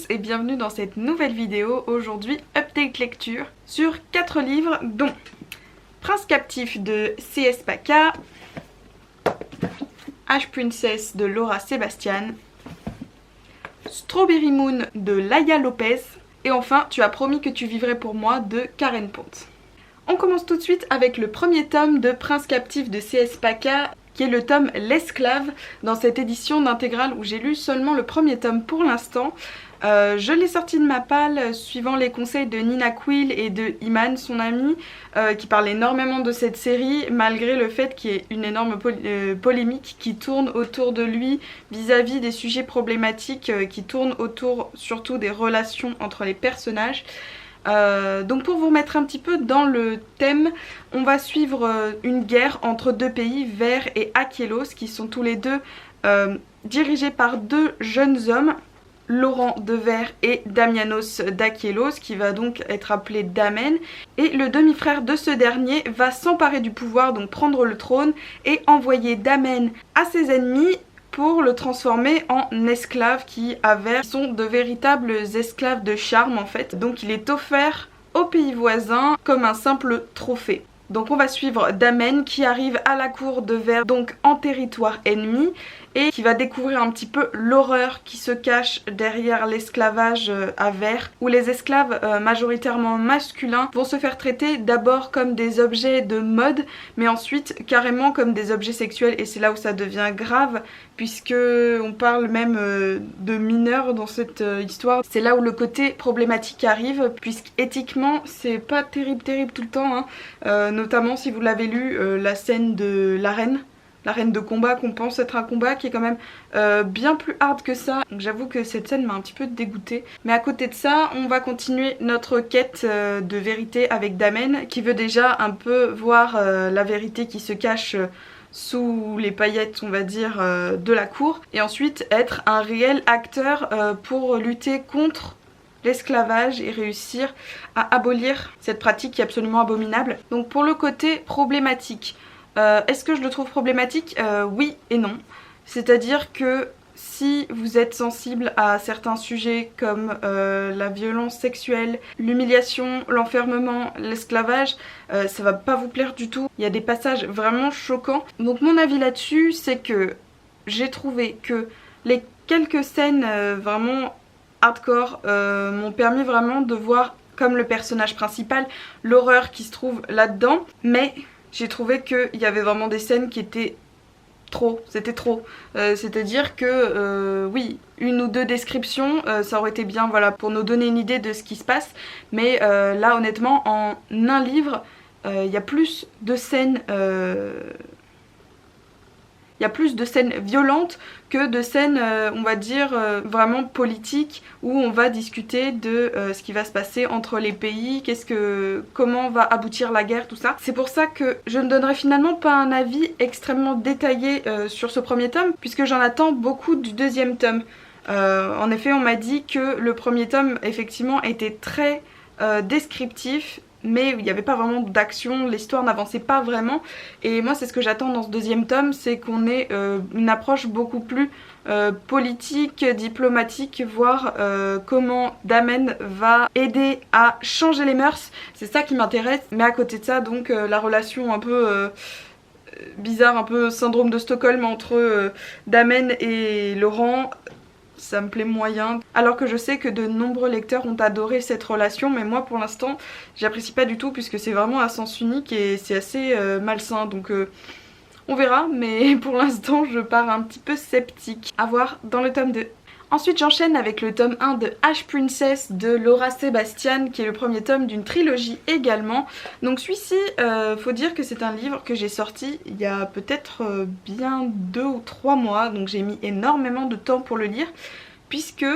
tous et bienvenue dans cette nouvelle vidéo. Aujourd'hui, update lecture sur 4 livres dont Prince captif de C.S. Paca, Ash Princess de Laura Sebastian, Strawberry Moon de Laia Lopez et enfin Tu as promis que tu vivrais pour moi de Karen Ponte. On commence tout de suite avec le premier tome de Prince captif de C.S. Paca, qui est le tome L'esclave, dans cette édition d'intégrale où j'ai lu seulement le premier tome pour l'instant. Je l'ai sorti de ma palle suivant les conseils de Nina Quill et de Iman, son amie, qui parle énormément de cette série, malgré le fait qu'il y ait une énorme polémique qui tourne autour de lui vis-à-vis des sujets problématiques qui tournent autour surtout des relations entre les personnages. Donc pour vous remettre un petit peu dans le thème, on va suivre une guerre entre deux pays, Vert et Achelos, qui sont tous les deux dirigés par deux jeunes hommes, Laurent de Vert et Damianos d'Achelos, qui va donc être appelé Damen, et le demi-frère de ce dernier va s'emparer du pouvoir, donc prendre le trône et envoyer Damen à ses ennemis pour le transformer en esclaves qui sont de véritables esclaves de charme en fait. Donc il est offert aux pays voisins comme un simple trophée. Donc on va suivre Damen qui arrive à la cour de Vert, donc en territoire ennemi, et qui va découvrir un petit peu l'horreur qui se cache derrière l'esclavage à Vert, où les esclaves majoritairement masculins vont se faire traiter d'abord comme des objets de mode, mais ensuite carrément comme des objets sexuels, et c'est là où ça devient grave, puisque on parle même de mineurs dans cette histoire. C'est là où le côté problématique arrive, puisqu'éthiquement c'est pas terrible tout le temps, hein. Notamment si vous l'avez lu, la scène de l'arène de combat qu'on pense être un combat qui est quand même bien plus hard que ça. Donc j'avoue que cette scène m'a un petit peu dégoûtée. Mais à côté de ça, on va continuer notre quête de vérité avec Damen, qui veut déjà un peu voir la vérité qui se cache sous les paillettes, on va dire, de la cour. Et ensuite être un réel acteur pour lutter contre l'esclavage et réussir à abolir cette pratique qui est absolument abominable. Donc pour le côté problématique, est-ce que je le trouve problématique? Oui et non. C'est-à-dire que si vous êtes sensible à certains sujets comme la violence sexuelle, l'humiliation, l'enfermement, l'esclavage, ça va pas vous plaire du tout. Il y a des passages vraiment choquants. Donc mon avis là-dessus, c'est que j'ai trouvé que les quelques scènes vraiment hardcore m'ont permis vraiment de voir comme le personnage principal l'horreur qui se trouve là-dedans, mais j'ai trouvé qu'il y avait vraiment des scènes qui étaient trop, c'était trop. C'est-à-dire que oui, une ou deux descriptions, ça aurait été bien, voilà, pour nous donner une idée de ce qui se passe, mais là honnêtement en un livre, il y a plus de scènes violentes que de scènes, on va dire, vraiment politiques, où on va discuter de ce qui va se passer entre les pays, comment va aboutir la guerre, tout ça. C'est pour ça que je ne donnerai finalement pas un avis extrêmement détaillé sur ce premier tome, puisque j'en attends beaucoup du deuxième tome. En effet, on m'a dit que le premier tome, effectivement, était très descriptif, mais il n'y avait pas vraiment d'action, l'histoire n'avançait pas vraiment, et moi c'est ce que j'attends dans ce deuxième tome, c'est qu'on ait une approche beaucoup plus politique, diplomatique, voir comment Damen va aider à changer les mœurs, c'est ça qui m'intéresse. Mais à côté de ça, donc la relation un peu bizarre, un peu syndrome de Stockholm entre Damen et Laurent, ça me plaît moyen, alors que je sais que de nombreux lecteurs ont adoré cette relation, mais moi pour l'instant j'apprécie pas du tout, puisque c'est vraiment à sens unique et c'est assez malsain, donc on verra, mais pour l'instant je pars un petit peu sceptique. À voir dans le tome 2. Ensuite j'enchaîne avec le tome 1 de Ash Princess de Laura Sebastian, qui est le premier tome d'une trilogie également. Donc celui-ci, faut dire que c'est un livre que j'ai sorti il y a peut-être bien 2 ou 3 mois, donc j'ai mis énormément de temps pour le lire, puisque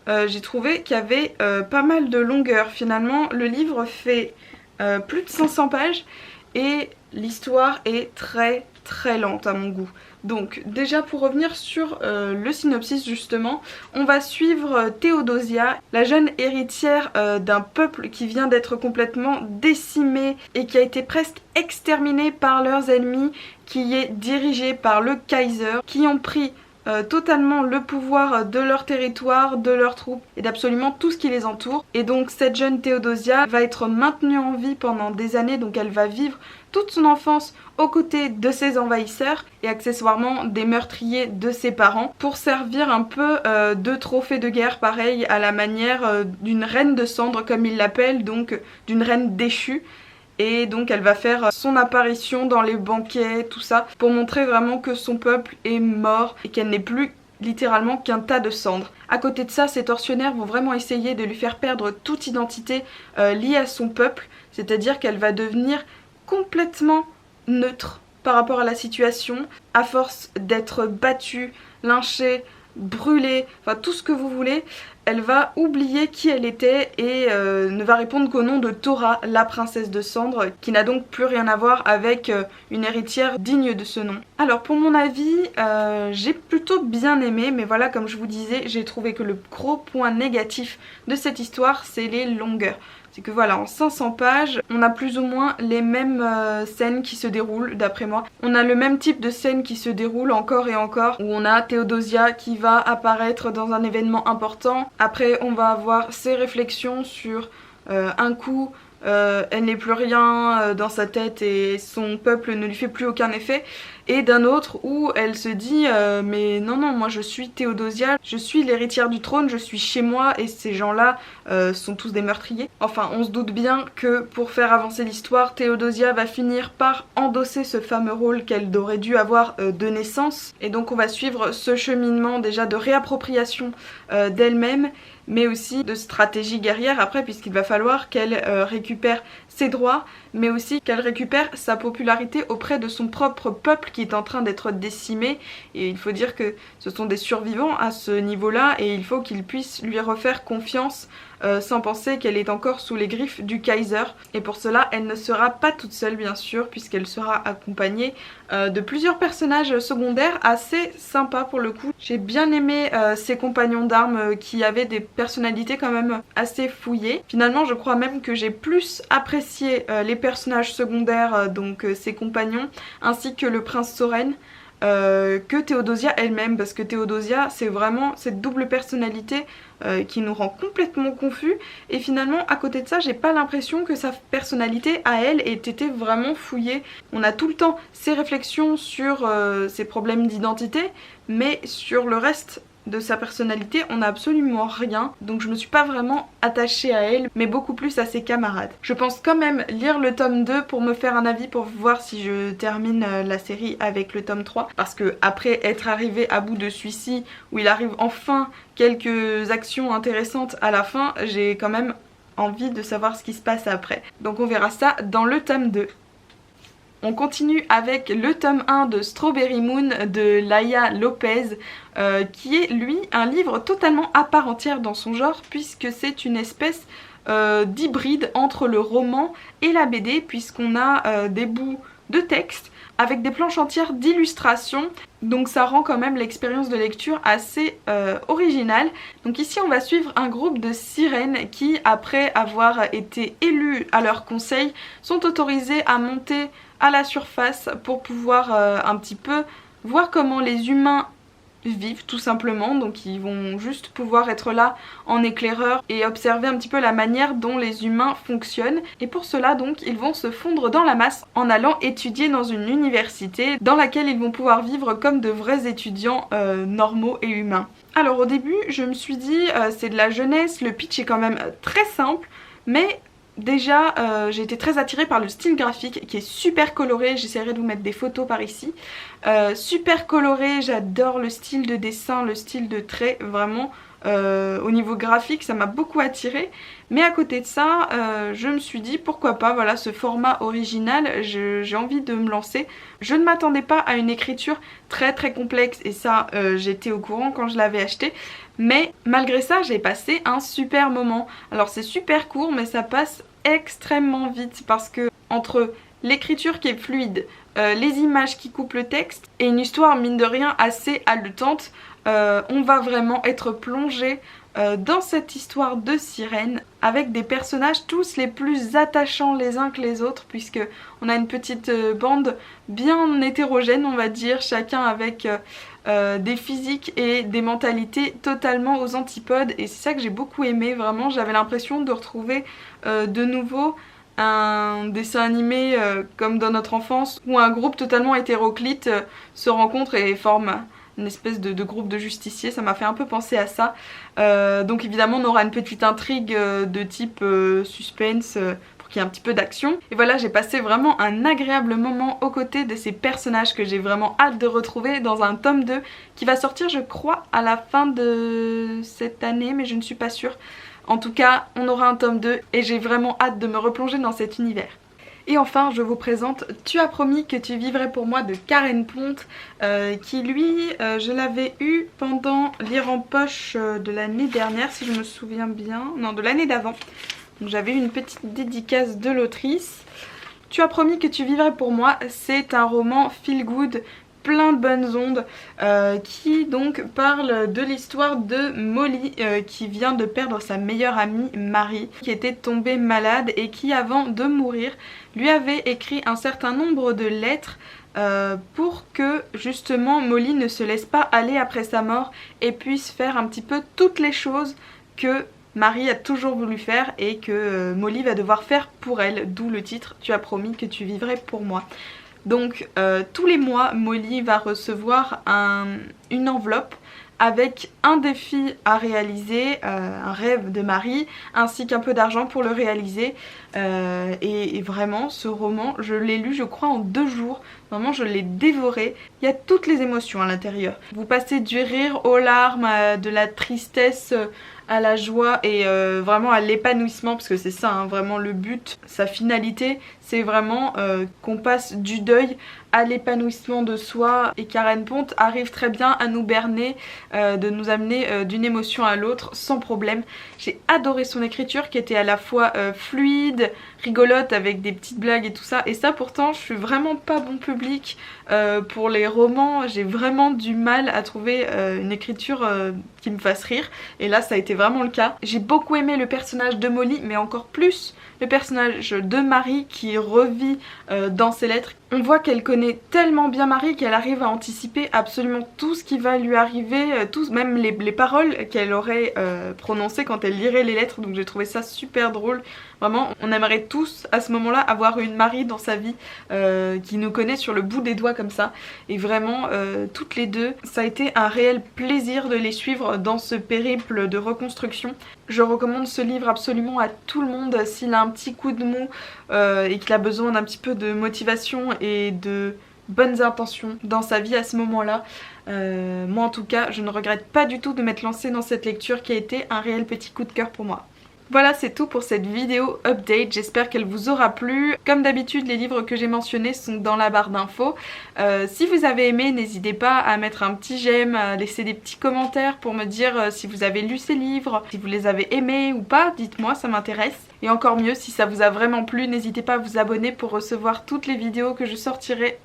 j'ai trouvé qu'il y avait pas mal de longueur. Finalement le livre fait plus de 500 pages et l'histoire est très lente à mon goût. Donc déjà pour revenir sur le synopsis justement, on va suivre Théodosia, la jeune héritière d'un peuple qui vient d'être complètement décimé et qui a été presque exterminé par leurs ennemis, qui est dirigé par le Kaiser, qui ont pris totalement le pouvoir de leur territoire, de leurs troupes et d'absolument tout ce qui les entoure. Et donc cette jeune Théodosia va être maintenue en vie pendant des années, donc elle va vivre toute son enfance aux côtés de ses envahisseurs et accessoirement des meurtriers de ses parents pour servir un peu de trophée de guerre, pareil à la manière d'une reine de cendre comme ils l'appellent, donc d'une reine déchue. Et donc elle va faire son apparition dans les banquets, tout ça, pour montrer vraiment que son peuple est mort et qu'elle n'est plus littéralement qu'un tas de cendres. À côté de ça, ces tortionnaires vont vraiment essayer de lui faire perdre toute identité liée à son peuple, c'est-à-dire qu'elle va devenir complètement neutre par rapport à la situation, à force d'être battue, lynchée, brûlée, enfin tout ce que vous voulez. Elle va oublier qui elle était et ne va répondre qu'au nom de Thora, la princesse de cendre, qui n'a donc plus rien à voir avec une héritière digne de ce nom. Alors pour mon avis, j'ai plutôt bien aimé, mais voilà, comme je vous disais, j'ai trouvé que le gros point négatif de cette histoire, c'est les longueurs. C'est que voilà, en 500 pages, on a plus ou moins les mêmes scènes qui se déroulent, d'après moi. On a le même type de scène qui se déroule encore et encore, où on a Théodosia qui va apparaître dans un événement important. Après, on va avoir ses réflexions sur un coup, elle n'est plus rien dans sa tête et son peuple ne lui fait plus aucun effet. Et d'un autre où elle se dit mais non, moi je suis Théodosia, je suis l'héritière du trône, je suis chez moi et ces gens-là sont tous des meurtriers. Enfin, on se doute bien que pour faire avancer l'histoire, Théodosia va finir par endosser ce fameux rôle qu'elle aurait dû avoir de naissance. Et donc on va suivre ce cheminement déjà de réappropriation d'elle-même, mais aussi de stratégie guerrière après, puisqu'il va falloir qu'elle récupère ses droits, mais aussi qu'elle récupère sa popularité auprès de son propre peuple qui est en train d'être décimé. Et il faut dire que ce sont des survivants à ce niveau-là et il faut qu'ils puissent lui refaire confiance sans penser qu'elle est encore sous les griffes du Kaiser. Et pour cela, elle ne sera pas toute seule bien sûr, puisqu'elle sera accompagnée de plusieurs personnages secondaires assez sympas pour le coup. J'ai bien aimé ses compagnons d'armes qui avaient des personnalités quand même assez fouillées. Finalement, je crois même que j'ai plus apprécié les personnages secondaires, donc ses compagnons, ainsi que le prince Soren, que Théodosia elle-même, parce que Théodosia c'est vraiment cette double personnalité qui nous rend complètement confus, et finalement à côté de ça j'ai pas l'impression que sa personnalité à elle ait été vraiment fouillée. On a tout le temps ses réflexions sur ses problèmes d'identité, mais sur le reste de sa personnalité on n'a absolument rien, donc je me suis pas vraiment attachée à elle mais beaucoup plus à ses camarades. Je pense quand même lire le tome 2 pour me faire un avis, pour voir si je termine la série avec le tome 3, parce que après être arrivé à bout de celui-ci où il arrive enfin quelques actions intéressantes à la fin, j'ai quand même envie de savoir ce qui se passe après. Donc on verra ça dans le tome 2. On continue avec le tome 1 de Strawberry Moon de Laia Lopez, qui est lui un livre totalement à part entière dans son genre, puisque c'est une espèce d'hybride entre le roman et la BD, puisqu'on a des bouts de texte avec des planches entières d'illustrations, donc ça rend quand même l'expérience de lecture assez originale. Donc ici on va suivre un groupe de sirènes qui, après avoir été élues à leur conseil, sont autorisées à monter à la surface pour pouvoir un petit peu voir comment les humains vivent tout simplement. Donc ils vont juste pouvoir être là en éclaireur et observer un petit peu la manière dont les humains fonctionnent, et pour cela donc ils vont se fondre dans la masse en allant étudier dans une université dans laquelle ils vont pouvoir vivre comme de vrais étudiants normaux et humains. Alors au début je me suis dit c'est de la jeunesse, le pitch est quand même très simple, mais déjà j'ai été très attirée par le style graphique qui est super coloré, j'essaierai de vous mettre des photos par ici. Super coloré, j'adore le style de dessin, le style de trait, vraiment au niveau graphique ça m'a beaucoup attirée. Mais à côté de ça je me suis dit pourquoi pas, voilà, ce format original, j'ai envie de me lancer. Je ne m'attendais pas à une écriture très complexe et ça j'étais au courant quand je l'avais acheté. Mais malgré ça j'ai passé un super moment. Alors c'est super court mais ça passe extrêmement vite, parce que entre l'écriture qui est fluide, les images qui coupent le texte et une histoire mine de rien assez haletante, on va vraiment être plongé dans cette histoire de sirène avec des personnages tous les plus attachants les uns que les autres, puisque on a une petite bande bien hétérogène on va dire, chacun avec des physiques et des mentalités totalement aux antipodes, et c'est ça que j'ai beaucoup aimé. Vraiment j'avais l'impression de retrouver de nouveau un dessin animé comme dans notre enfance où un groupe totalement hétéroclite se rencontre et forme une espèce de groupe de justiciers. Ça m'a fait un peu penser à ça. Donc évidemment on aura une petite intrigue de type suspense pour qu'il y ait un petit peu d'action. Et voilà, j'ai passé vraiment un agréable moment aux côtés de ces personnages que j'ai vraiment hâte de retrouver dans un tome 2 qui va sortir je crois à la fin de cette année, mais je ne suis pas sûre. En tout cas, on aura un tome 2 et j'ai vraiment hâte de me replonger dans cet univers. Et enfin, je vous présente Tu as promis que tu vivrais pour moi de Karen Ponte, qui lui, je l'avais eu pendant Lire en poche de l'année dernière, si je me souviens bien, non, de l'année d'avant. Donc j'avais eu une petite dédicace de l'autrice. Tu as promis que tu vivrais pour moi, c'est un roman feel good, plein de bonnes ondes, qui donc parle de l'histoire de Molly qui vient de perdre sa meilleure amie Marie, qui était tombée malade et qui avant de mourir lui avait écrit un certain nombre de lettres pour que justement Molly ne se laisse pas aller après sa mort et puisse faire un petit peu toutes les choses que Marie a toujours voulu faire et que Molly va devoir faire pour elle, d'où le titre Tu as promis que tu vivrais pour moi. Donc tous les mois, Molly va recevoir une enveloppe avec un défi à réaliser, un rêve de Marie, ainsi qu'un peu d'argent pour le réaliser. Et vraiment, ce roman, je l'ai lu je crois en 2 jours. Vraiment, je l'ai dévoré. Il y a toutes les émotions à l'intérieur. Vous passez du rire aux larmes, de la tristesse à la joie et vraiment à l'épanouissement, parce que c'est ça hein, vraiment le but, sa finalité, c'est vraiment qu'on passe du deuil à l'épanouissement de soi, et Karen Ponte arrive très bien à nous berner, de nous amener d'une émotion à l'autre sans problème. J'ai adoré son écriture qui était à la fois fluide, rigolote avec des petites blagues et tout ça, et ça pourtant je suis vraiment pas bon public pour les romans, j'ai vraiment du mal à trouver une écriture qui me fasse rire, et là ça a été vraiment le cas. J'ai beaucoup aimé le personnage de Molly, mais encore plus le personnage de Marie qui revit dans ses lettres. On voit qu'elle connaît tellement bien Marie qu'elle arrive à anticiper absolument tout ce qui va lui arriver, même les paroles qu'elle aurait prononcées quand elle lirait les lettres, donc j'ai trouvé ça super drôle. Vraiment, on aimerait tous à ce moment-là avoir une Marie dans sa vie qui nous connaît sur le bout des doigts comme ça. Et vraiment, toutes les deux, ça a été un réel plaisir de les suivre dans ce périple de reconstruction. Je recommande ce livre absolument à tout le monde s'il a un petit coup de mou et qu'il a besoin d'un petit peu de motivation et de bonnes intentions dans sa vie à ce moment-là. Moi en tout cas, je ne regrette pas du tout de m'être lancée dans cette lecture qui a été un réel petit coup de cœur pour moi. Voilà, c'est tout pour cette vidéo update, j'espère qu'elle vous aura plu. Comme d'habitude, les livres que j'ai mentionnés sont dans la barre d'infos. Si vous avez aimé, n'hésitez pas à mettre un petit j'aime, à laisser des petits commentaires pour me dire si vous avez lu ces livres, si vous les avez aimés ou pas, dites-moi, ça m'intéresse. Et encore mieux, si ça vous a vraiment plu, n'hésitez pas à vous abonner pour recevoir toutes les vidéos que je sortirai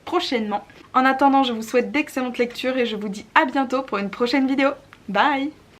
prochainement. En attendant, je vous souhaite d'excellentes lectures et je vous dis à bientôt pour une prochaine vidéo. Bye!